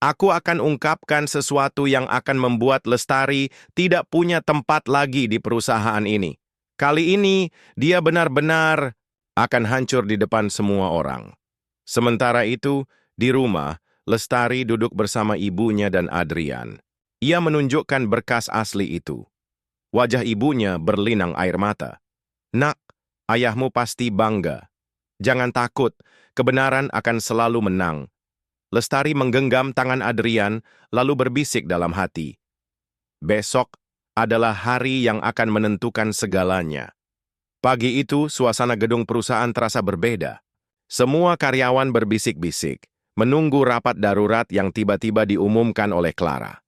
Aku akan ungkapkan sesuatu yang akan membuat Lestari tidak punya tempat lagi di perusahaan ini. Kali ini, dia benar-benar akan hancur di depan semua orang. Sementara itu, di rumah, Lestari duduk bersama ibunya dan Adrian. Ia menunjukkan berkas asli itu. Wajah ibunya berlinang air mata. Nak, ayahmu pasti bangga. Jangan takut, kebenaran akan selalu menang. Lestari menggenggam tangan Adrian, lalu berbisik dalam hati. Besok adalah hari yang akan menentukan segalanya. Pagi itu, suasana gedung perusahaan terasa berbeda. Semua karyawan berbisik-bisik, menunggu rapat darurat yang tiba-tiba diumumkan oleh Clara.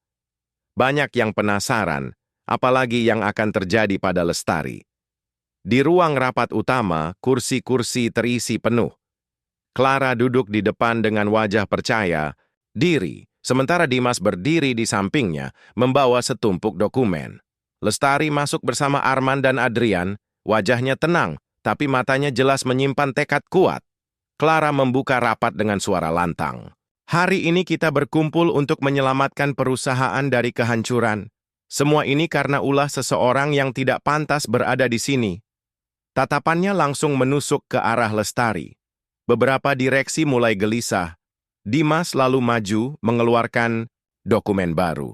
Banyak yang penasaran, apalagi yang akan terjadi pada Lestari. Di ruang rapat utama, kursi-kursi terisi penuh. Clara duduk di depan dengan wajah percaya diri, sementara Dimas berdiri di sampingnya, membawa setumpuk dokumen. Lestari masuk bersama Arman dan Adrian, wajahnya tenang, tapi matanya jelas menyimpan tekad kuat. Clara membuka rapat dengan suara lantang. Hari ini kita berkumpul untuk menyelamatkan perusahaan dari kehancuran. Semua ini karena ulah seseorang yang tidak pantas berada di sini. Tatapannya langsung menusuk ke arah Lestari. Beberapa direksi mulai gelisah. Dimas lalu maju mengeluarkan dokumen baru.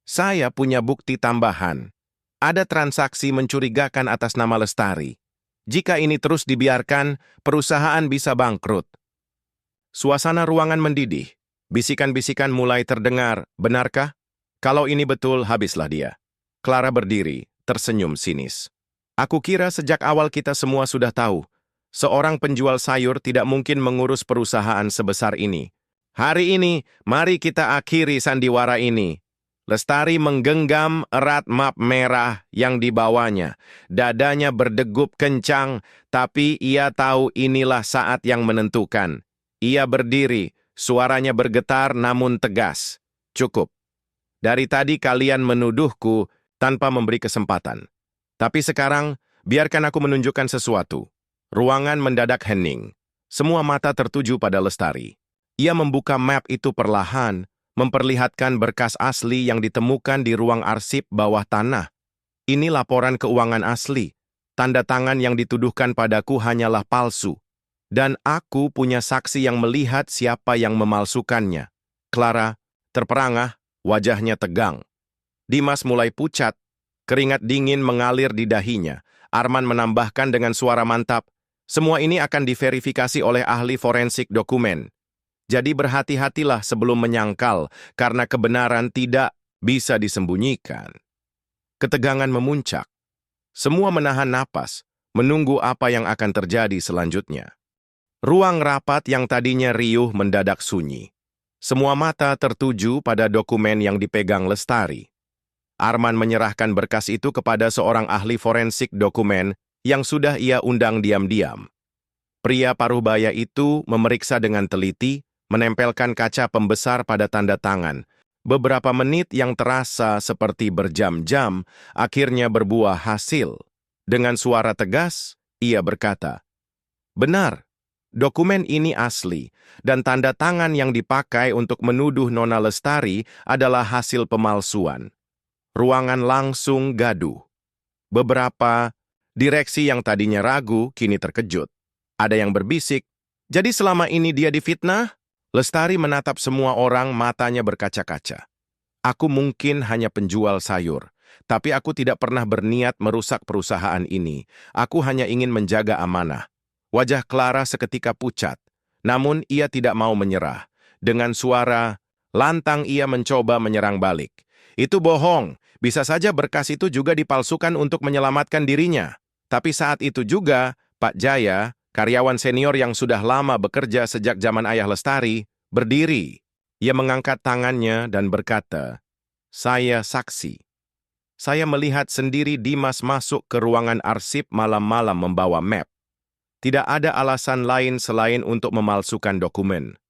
Saya punya bukti tambahan. Ada transaksi mencurigakan atas nama Lestari. Jika ini terus dibiarkan, perusahaan bisa bangkrut. Suasana ruangan mendidih. Bisikan-bisikan mulai terdengar. Benarkah? Kalau ini betul, habislah dia. Clara berdiri, tersenyum sinis. Aku kira sejak awal kita semua sudah tahu. Seorang penjual sayur tidak mungkin mengurus perusahaan sebesar ini. Hari ini, mari kita akhiri sandiwara ini. Lestari menggenggam erat map merah yang dibawanya. Dadanya berdegup kencang, tapi ia tahu inilah saat yang menentukan. Ia berdiri, suaranya bergetar namun tegas. Cukup. Dari tadi kalian menuduhku tanpa memberi kesempatan. Tapi sekarang, biarkan aku menunjukkan sesuatu. Ruangan mendadak hening. Semua mata tertuju pada Lestari. Ia membuka map itu perlahan, memperlihatkan berkas asli yang ditemukan di ruang arsip bawah tanah. Ini laporan keuangan asli. Tanda tangan yang dituduhkan padaku hanyalah palsu. Dan aku punya saksi yang melihat siapa yang memalsukannya. Clara terperangah, wajahnya tegang. Dimas mulai pucat, keringat dingin mengalir di dahinya. Arman menambahkan dengan suara mantap, semua ini akan diverifikasi oleh ahli forensik dokumen. Jadi berhati-hatilah sebelum menyangkal, karena kebenaran tidak bisa disembunyikan. Ketegangan memuncak. Semua menahan napas, menunggu apa yang akan terjadi selanjutnya. Ruang rapat yang tadinya riuh mendadak sunyi. Semua mata tertuju pada dokumen yang dipegang Lestari. Arman menyerahkan berkas itu kepada seorang ahli forensik dokumen yang sudah ia undang diam-diam. Pria paruhbaya itu memeriksa dengan teliti, menempelkan kaca pembesar pada tanda tangan. Beberapa menit yang terasa seperti berjam-jam, akhirnya berbuah hasil. Dengan suara tegas, ia berkata, "Benar, dokumen ini asli, dan tanda tangan yang dipakai untuk menuduh Nona Lestari adalah hasil pemalsuan." Ruangan langsung gaduh. Beberapa direksi yang tadinya ragu, kini terkejut. Ada yang berbisik, jadi selama ini dia difitnah? Lestari menatap semua orang, matanya berkaca-kaca. Aku mungkin hanya penjual sayur, tapi aku tidak pernah berniat merusak perusahaan ini. Aku hanya ingin menjaga amanah. Wajah Clara seketika pucat, namun ia tidak mau menyerah. Dengan suara lantang ia mencoba menyerang balik. Itu bohong. Bisa saja berkas itu juga dipalsukan untuk menyelamatkan dirinya. Tapi saat itu juga, Pak Jaya, karyawan senior yang sudah lama bekerja sejak zaman ayah Lestari, berdiri. Ia mengangkat tangannya dan berkata, "Saya saksi. Saya melihat sendiri Dimas masuk ke ruangan arsip malam-malam membawa map. Tidak ada alasan lain selain untuk memalsukan dokumen."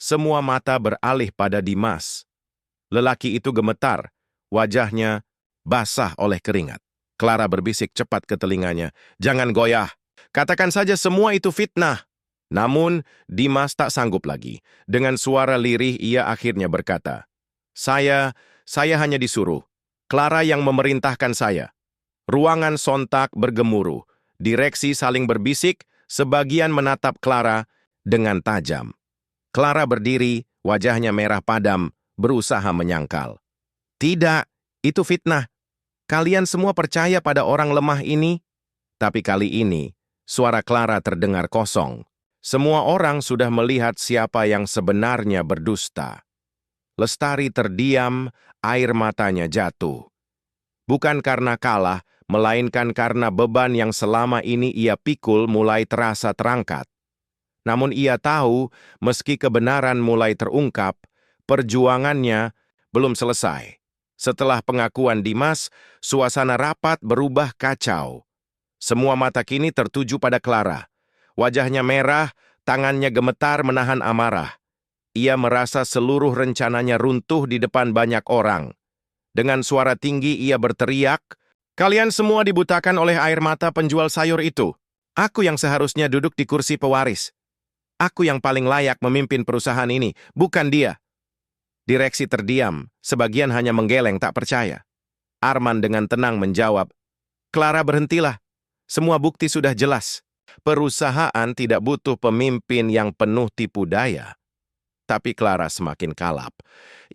Semua mata beralih pada Dimas. Lelaki itu gemetar. Wajahnya basah oleh keringat. Clara berbisik cepat ke telinganya, "Jangan goyah. Katakan saja semua itu fitnah." Namun, Dimas tak sanggup lagi. Dengan suara lirih, ia akhirnya berkata, saya hanya disuruh. Clara yang memerintahkan saya." Ruangan sontak bergemuruh. Direksi saling berbisik, sebagian menatap Clara dengan tajam. Clara berdiri, wajahnya merah padam, berusaha menyangkal. "Tidak, itu fitnah. Kalian semua percaya pada orang lemah ini?" Tapi kali ini, suara Clara terdengar kosong. Semua orang sudah melihat siapa yang sebenarnya berdusta. Lestari terdiam, air matanya jatuh. Bukan karena kalah, melainkan karena beban yang selama ini ia pikul mulai terasa terangkat. Namun ia tahu, meski kebenaran mulai terungkap, perjuangannya belum selesai. Setelah pengakuan Dimas, suasana rapat berubah kacau. Semua mata kini tertuju pada Clara. Wajahnya merah, tangannya gemetar menahan amarah. Ia merasa seluruh rencananya runtuh di depan banyak orang. Dengan suara tinggi ia berteriak, "Kalian semua dibutakan oleh air mata penjual sayur itu. Aku yang seharusnya duduk di kursi pewaris. Aku yang paling layak memimpin perusahaan ini, bukan dia." Direksi terdiam, sebagian hanya menggeleng tak percaya. Arman dengan tenang menjawab, "Clara, berhentilah. Semua bukti sudah jelas. Perusahaan tidak butuh pemimpin yang penuh tipu daya." Tapi Clara semakin kalap.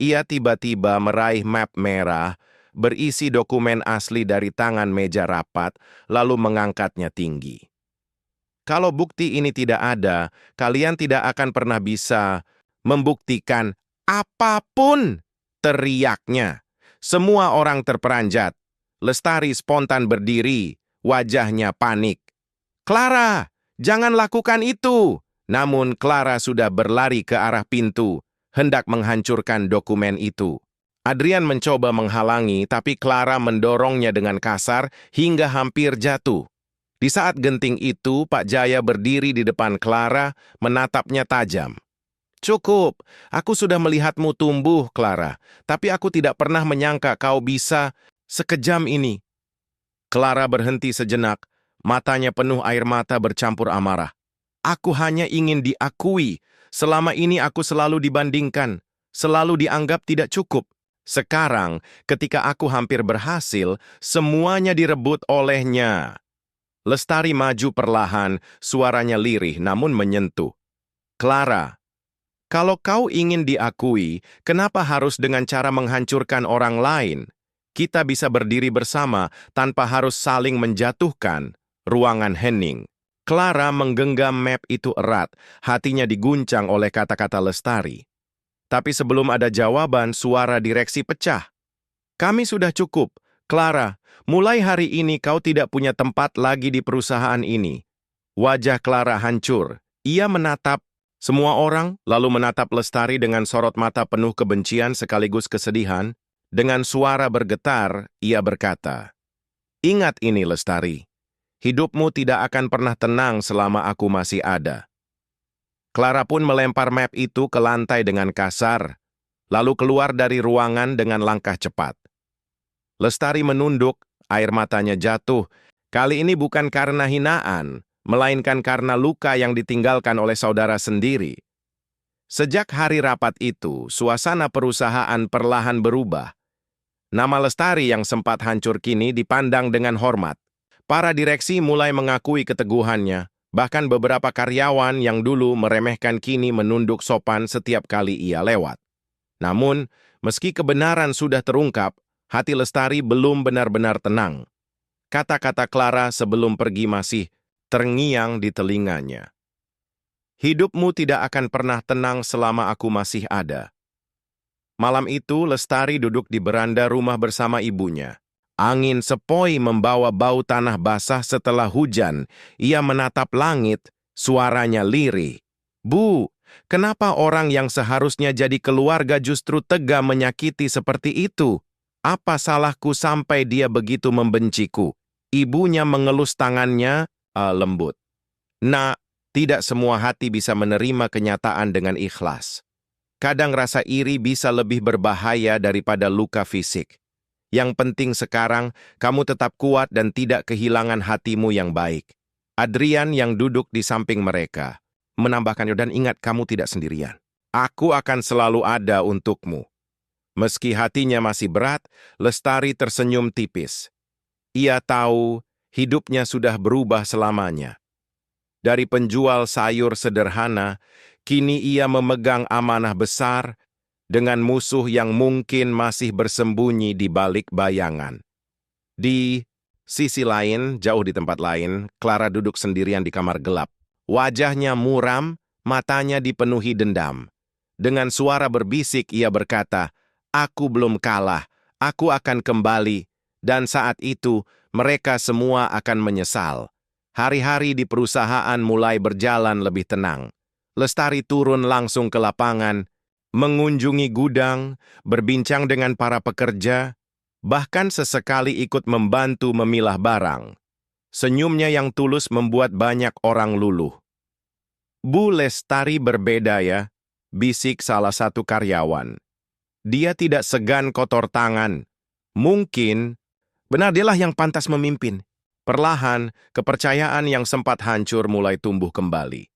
Ia tiba-tiba meraih map merah, berisi dokumen asli dari tangan meja rapat, lalu mengangkatnya tinggi. "Kalau bukti ini tidak ada, kalian tidak akan pernah bisa membuktikan apapun," teriaknya. Semua orang terperanjat. Lestari spontan berdiri, wajahnya panik. "Clara, jangan lakukan itu!" Namun Clara sudah berlari ke arah pintu, hendak menghancurkan dokumen itu. Adrian mencoba menghalangi, tapi Clara mendorongnya dengan kasar hingga hampir jatuh. Di saat genting itu, Pak Jaya berdiri di depan Clara, menatapnya tajam. "Cukup, aku sudah melihatmu tumbuh, Clara, tapi aku tidak pernah menyangka kau bisa sekejam ini." Clara berhenti sejenak, matanya penuh air mata bercampur amarah. "Aku hanya ingin diakui. Selama ini aku selalu dibandingkan, selalu dianggap tidak cukup. Sekarang, ketika aku hampir berhasil, semuanya direbut olehnya." Lestari maju perlahan, suaranya lirih namun menyentuh. "Clara, kalau kau ingin diakui, kenapa harus dengan cara menghancurkan orang lain? Kita bisa berdiri bersama tanpa harus saling menjatuhkan." Ruangan hening. Clara menggenggam map itu erat, hatinya diguncang oleh kata-kata Lestari. Tapi sebelum ada jawaban, suara direksi pecah. "Kami sudah cukup. Clara, mulai hari ini kau tidak punya tempat lagi di perusahaan ini." Wajah Clara hancur. Ia menatap semua orang, lalu menatap Lestari dengan sorot mata penuh kebencian sekaligus kesedihan. Dengan suara bergetar, ia berkata, "Ingat ini, Lestari. Hidupmu tidak akan pernah tenang selama aku masih ada." Clara pun melempar map itu ke lantai dengan kasar, lalu keluar dari ruangan dengan langkah cepat. Lestari menunduk, air matanya jatuh. Kali ini bukan karena hinaan, melainkan karena luka yang ditinggalkan oleh saudara sendiri. Sejak hari rapat itu, suasana perusahaan perlahan berubah. Nama Lestari yang sempat hancur kini dipandang dengan hormat. Para direksi mulai mengakui keteguhannya, bahkan beberapa karyawan yang dulu meremehkan kini menunduk sopan setiap kali ia lewat. Namun, meski kebenaran sudah terungkap, hati Lestari belum benar-benar tenang. Kata-kata Clara sebelum pergi masih terngiang di telinganya. "Hidupmu tidak akan pernah tenang selama aku masih ada." Malam itu, Lestari duduk di beranda rumah bersama ibunya. Angin sepoi membawa bau tanah basah setelah hujan. Ia menatap langit, suaranya lirih. "Bu, kenapa orang yang seharusnya jadi keluarga justru tega menyakiti seperti itu? Apa salahku sampai dia begitu membenciku?" Ibunya mengelus tangannya lembut. "Nak, tidak semua hati bisa menerima kenyataan dengan ikhlas. Kadang rasa iri bisa lebih berbahaya daripada luka fisik. Yang penting sekarang, kamu tetap kuat dan tidak kehilangan hatimu yang baik." Adrian yang duduk di samping mereka menambahkannya, dan ingat kamu tidak sendirian. Aku akan selalu ada untukmu. Meski hatinya masih berat, Lestari tersenyum tipis. Ia tahu hidupnya sudah berubah selamanya. Dari penjual sayur sederhana, kini ia memegang amanah besar dengan musuh yang mungkin masih bersembunyi di balik bayangan. Di sisi lain, jauh di tempat lain, Clara duduk sendirian di kamar gelap. Wajahnya muram, matanya dipenuhi dendam. Dengan suara berbisik ia berkata, "Aku belum kalah, aku akan kembali." Dan saat itu, mereka semua akan menyesal. Hari-hari di perusahaan mulai berjalan lebih tenang. Lestari turun langsung ke lapangan, mengunjungi gudang, berbincang dengan para pekerja, bahkan sesekali ikut membantu memilah barang. Senyumnya yang tulus membuat banyak orang luluh. "Bu Lestari berbeda ya," bisik salah satu karyawan. "Dia tidak segan kotor tangan. Mungkin benar dialah yang pantas memimpin." Perlahan, kepercayaan yang sempat hancur mulai tumbuh kembali.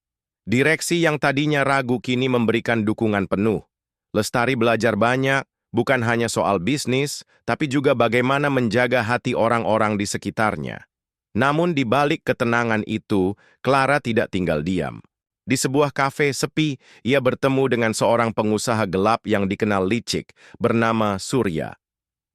Direksi yang tadinya ragu kini memberikan dukungan penuh. Lestari belajar banyak, bukan hanya soal bisnis, tapi juga bagaimana menjaga hati orang-orang di sekitarnya. Namun di balik ketenangan itu, Clara tidak tinggal diam. Di sebuah kafe sepi, ia bertemu dengan seorang pengusaha gelap yang dikenal licik, bernama Surya.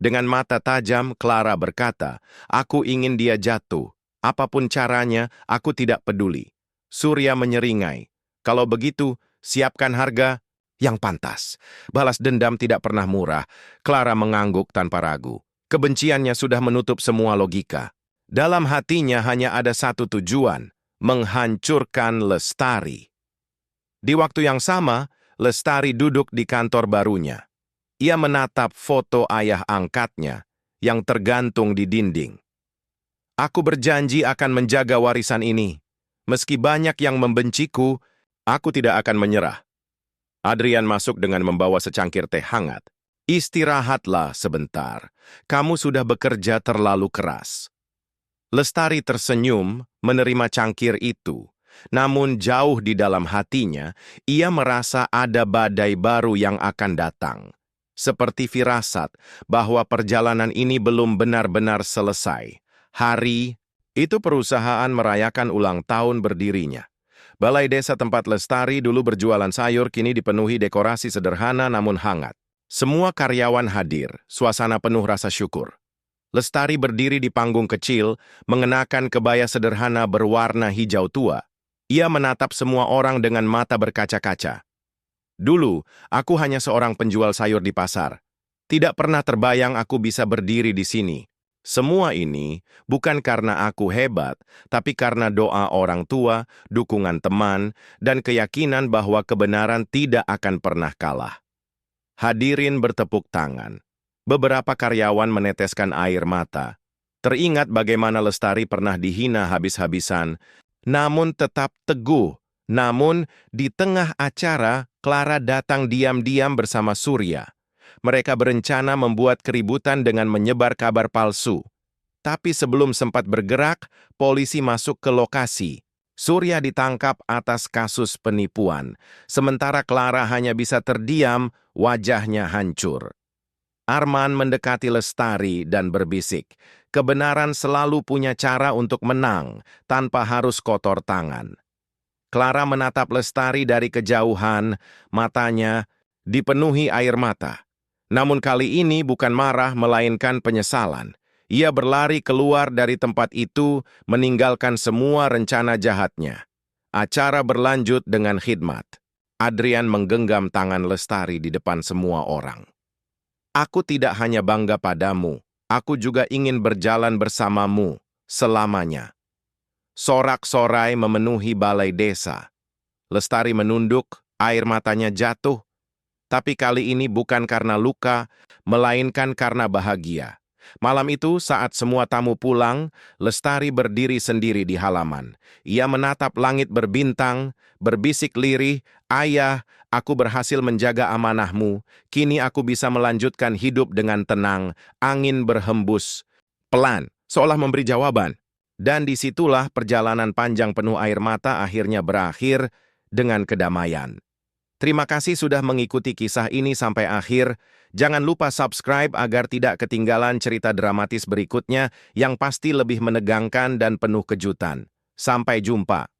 Dengan mata tajam, Clara berkata, "Aku ingin dia jatuh. Apapun caranya, aku tidak peduli." Surya menyeringai, "Kalau begitu, siapkan harga yang pantas." Balas dendam tidak pernah murah. Clara mengangguk tanpa ragu. Kebenciannya sudah menutup semua logika. Dalam hatinya hanya ada satu tujuan, menghancurkan Lestari. Di waktu yang sama, Lestari duduk di kantor barunya. Ia menatap foto ayah angkatnya yang tergantung di dinding. "Aku berjanji akan menjaga warisan ini. Meski banyak yang membenciku, aku tidak akan menyerah." Adrian masuk dengan membawa secangkir teh hangat. "Istirahatlah sebentar. Kamu sudah bekerja terlalu keras." Lestari tersenyum menerima cangkir itu. Namun jauh di dalam hatinya, ia merasa ada badai baru yang akan datang. Seperti firasat bahwa perjalanan ini belum benar-benar selesai. Hari itu perusahaan merayakan ulang tahun berdirinya. Balai desa tempat Lestari dulu berjualan sayur kini dipenuhi dekorasi sederhana namun hangat. Semua karyawan hadir, suasana penuh rasa syukur. Lestari berdiri di panggung kecil, mengenakan kebaya sederhana berwarna hijau tua. Ia menatap semua orang dengan mata berkaca-kaca. "Dulu, aku hanya seorang penjual sayur di pasar. Tidak pernah terbayang aku bisa berdiri di sini. Semua ini bukan karena aku hebat, tapi karena doa orang tua, dukungan teman, dan keyakinan bahwa kebenaran tidak akan pernah kalah." Hadirin bertepuk tangan. Beberapa karyawan meneteskan air mata. Teringat bagaimana Lestari pernah dihina habis-habisan, namun tetap teguh. Namun, di tengah acara, Clara datang diam-diam bersama Surya. Mereka berencana membuat keributan dengan menyebar kabar palsu. Tapi sebelum sempat bergerak, polisi masuk ke lokasi. Surya ditangkap atas kasus penipuan, sementara Clara hanya bisa terdiam, wajahnya hancur. Arman mendekati Lestari dan berbisik, "Kebenaran selalu punya cara untuk menang, tanpa harus kotor tangan." Clara menatap Lestari dari kejauhan, matanya dipenuhi air mata. Namun kali ini bukan marah, melainkan penyesalan. Ia berlari keluar dari tempat itu, meninggalkan semua rencana jahatnya. Acara berlanjut dengan khidmat. Adrian menggenggam tangan Lestari di depan semua orang. "Aku tidak hanya bangga padamu, aku juga ingin berjalan bersamamu selamanya." Sorak-sorai memenuhi balai desa. Lestari menunduk, air matanya jatuh. Tapi kali ini bukan karena luka, melainkan karena bahagia. Malam itu, saat semua tamu pulang, Lestari berdiri sendiri di halaman. Ia menatap langit berbintang, berbisik lirih, "Ayah, aku berhasil menjaga amanahmu. Kini aku bisa melanjutkan hidup dengan tenang." Angin berhembus pelan, seolah memberi jawaban. Dan disitulah perjalanan panjang penuh air mata akhirnya berakhir dengan kedamaian. Terima kasih sudah mengikuti kisah ini sampai akhir. Jangan lupa subscribe agar tidak ketinggalan cerita dramatis berikutnya yang pasti lebih menegangkan dan penuh kejutan. Sampai jumpa.